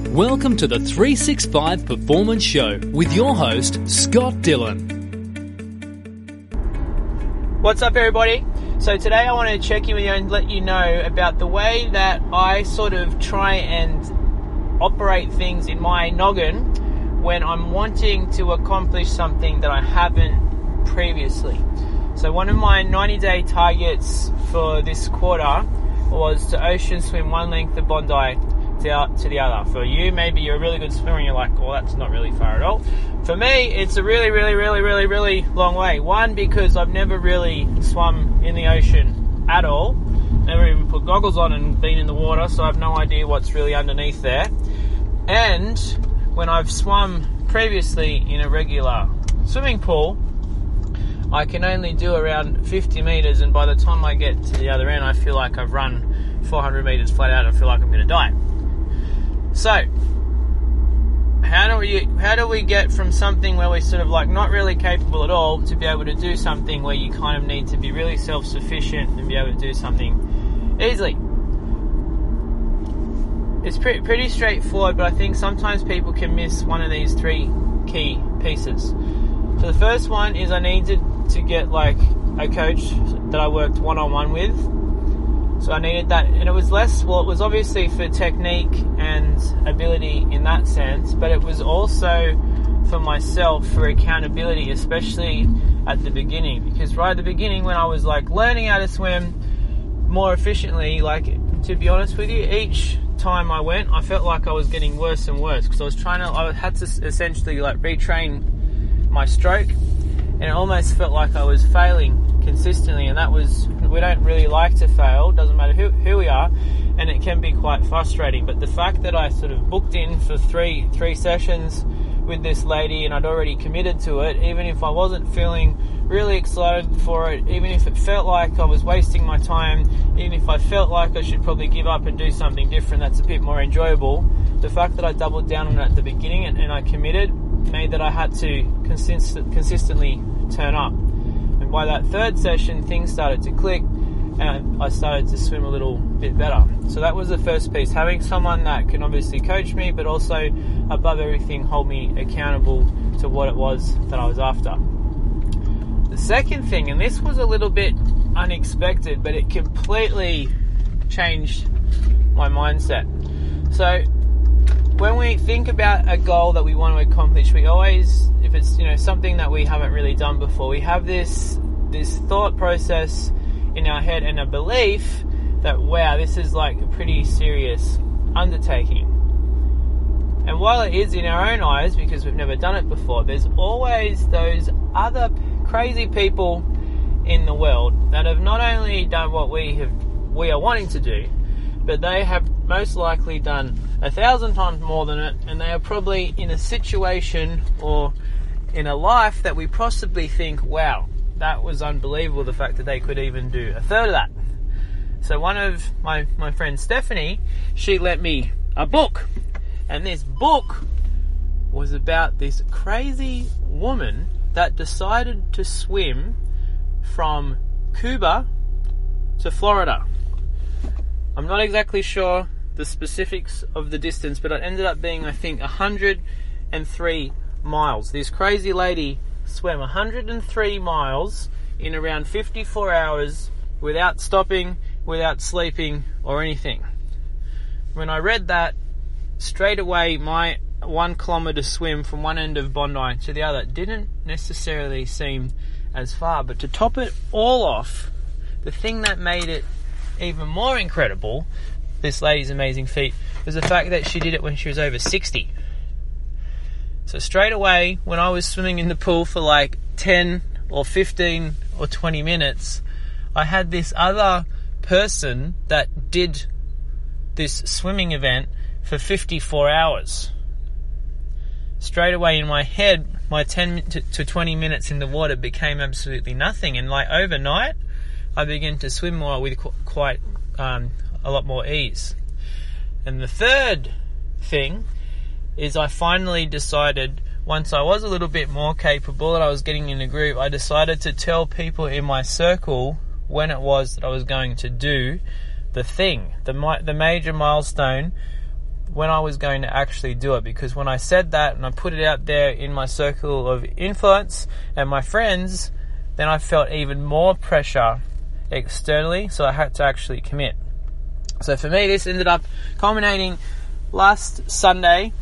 Welcome to the 365 Performance Show with your host, Scott Dillon. What's up, everybody? So today I want to check in with you and let you know about the way that I sort of try and operate things in my noggin when I'm wanting to accomplish something that I haven't previously. So one of my 90-day targets for this quarter was to ocean swim one length of Bondi to the other. For you, maybe you're a really good swimmer and you're like, well, that's not really far at all. For me, it's a really long way. One, because I've never really swum in the ocean at all. Never even put goggles on and been in the water, so I have no idea what's really underneath there. And when I've swum previously in a regular swimming pool, I can only do around 50 meters, and by the time I get to the other end, I feel like I've run 400 meters flat out. I feel like I'm going to die. So, how do we get from something where we're sort of like not really capable at all to be able to do something where you kind of need to be really self-sufficient and be able to do something easily? It's pretty straightforward, but I think sometimes people can miss one of these three key pieces. So the first one is I needed to get like a coach that I worked one-on-one with. So I needed that, and it was obviously for technique and ability in that sense, but it was also for myself for accountability, especially at the beginning. Because right at the beginning, when I was like learning how to swim more efficiently, like to be honest with you, each time I went, I felt like I was getting worse and worse because I had to essentially like retrain my stroke, and it almost felt like I was failing consistently, and we don't really like to fail, doesn't matter who we are, and it can be quite frustrating. But the fact that I sort of booked in for three sessions with this lady and I'd already committed to it, even if I wasn't feeling really excited for it, even if it felt like I was wasting my time, even if I felt like I should probably give up and do something different that's a bit more enjoyable, the fact that I doubled down on it at the beginning and I committed made that I had to consistently turn up. And by that third session, things started to click and I started to swim a little bit better. So that was the first piece, having someone that can obviously coach me, but also above everything hold me accountable to what it was that I was after. The second thing, and this was a little bit unexpected, but it completely changed my mindset. So when we think about a goal that we want to accomplish, we always, if it's something that we haven't really done before, we have this thought process in our head and a belief that, wow, this is like a pretty serious undertaking. And while it is in our own eyes, because we've never done it before, there's always those other crazy people in the world that have not only done what we are wanting to do, but they have most likely done 1,000 times more than it, and they are probably in a situation or in a life that we possibly think, wow, that was unbelievable, the fact that they could even do a third of that. So one of my friend Stephanie, she lent me a book, and this book was about this crazy woman that decided to swim from Cuba to Florida. I'm not exactly sure the specifics of the distance, but it ended up being, I think, 103 miles. This crazy lady swam 103 miles in around 54 hours without stopping, without sleeping or anything. When I read that, straight away my 1 kilometre swim from one end of Bondi to the other didn't necessarily seem as far. But to top it all off, the thing that made it even more incredible, this lady's amazing feat, was the fact that she did it when she was over 60. So straight away, when I was swimming in the pool for like 10 or 15 or 20 minutes, I had this other person that did this swimming event for 54 hours. Straight away in my head, my 10 to 20 minutes in the water became absolutely nothing. And like overnight, I began to swim more with quite a lot more ease. And the third thing is I finally decided, once I was a little bit more capable and I was getting in a groove, I decided to tell people in my circle when it was that I was going to do the thing, the major milestone when I was going to actually do it, because when I said that and I put it out there in my circle of influence and my friends, then I felt even more pressure externally, so I had to actually commit. So for me, this ended up culminating last Sunday,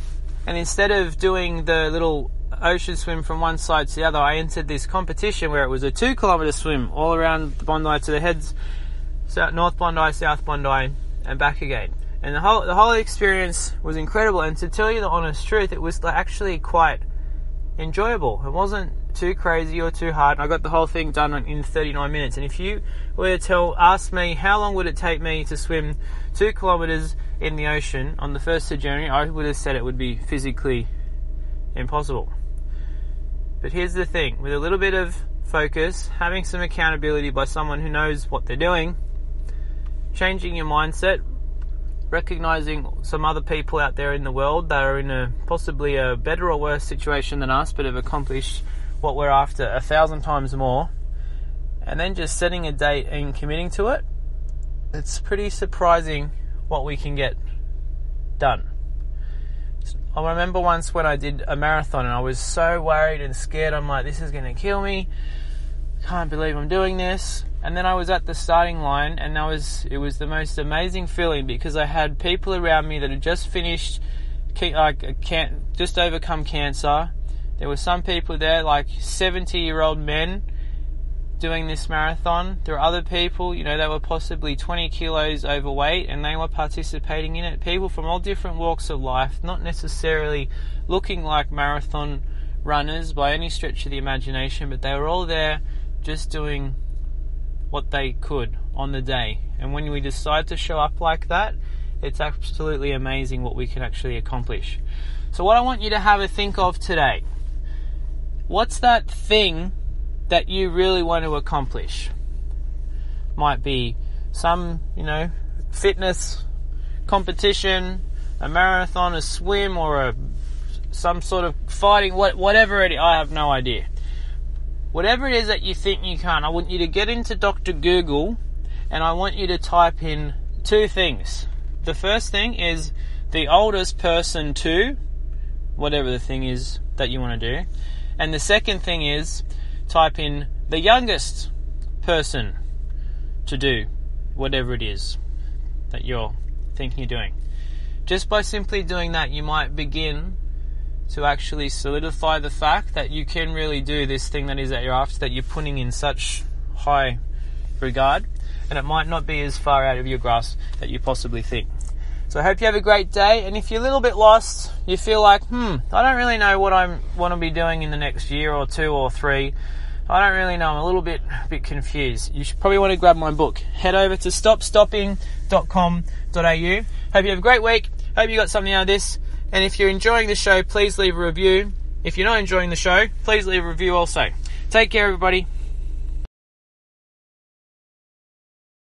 and instead of doing the little ocean swim from one side to the other, I entered this competition where it was a 2 kilometre swim all around the Bondi to the heads, North Bondi, South Bondi, and back again. And the whole experience was incredible, and to tell you the honest truth, it was actually quite enjoyable. It wasn't too crazy or too hard. I got the whole thing done in 39 minutes. And if you were to ask me how long would it take me to swim 2 kilometres in the ocean on the 1st of January, I would have said it would be physically impossible. But here's the thing, with a little bit of focus, having some accountability by someone who knows what they're doing, changing your mindset, recognizing some other people out there in the world that are in possibly a better or worse situation than us, but have accomplished what we're after 1,000 times more, and then just setting a date and committing to it, it's pretty surprising what we can get done. I remember once when I did a marathon and I was so worried and scared. I'm like, this is going to kill me. Can't believe I'm doing this. And then I was at the starting line, and it was the most amazing feeling, because I had people around me that had just finished, just overcome cancer. There were some people there, like 70-year-old men, doing this marathon. There were other people, that were possibly 20 kilos overweight, and they were participating in it. People from all different walks of life, not necessarily looking like marathon runners by any stretch of the imagination, but they were all there just doing what they could on the day. And when we decide to show up like that, it's absolutely amazing what we can actually accomplish. So what I want you to have a think of today, what's that thing that you really want to accomplish? Might be some, fitness competition, a marathon, a swim, or some sort of fighting, whatever it is. I have no idea. Whatever it is that you think you can, I want you to get into Dr. Google, and I want you to type in 2 things. The first thing is the oldest person to whatever the thing is that you want to do. And the second thing is type in the youngest person to do whatever it is that you're thinking you're doing. Just by simply doing that, you might begin to actually solidify the fact that you can really do this thing that is that you're after, that you're putting in such high regard, and it might not be as far out of your grasp that you possibly think. So I hope you have a great day, and if you're a little bit lost, you feel like, I don't really know what I want to be doing in the next year or 2 or 3, I don't really know, I'm a little bit confused, you should probably want to grab my book. Head over to stopstopping.com.au. Hope you have a great week, hope you got something out of this. And if you're enjoying the show, please leave a review. If you're not enjoying the show, please leave a review also. Take care, everybody.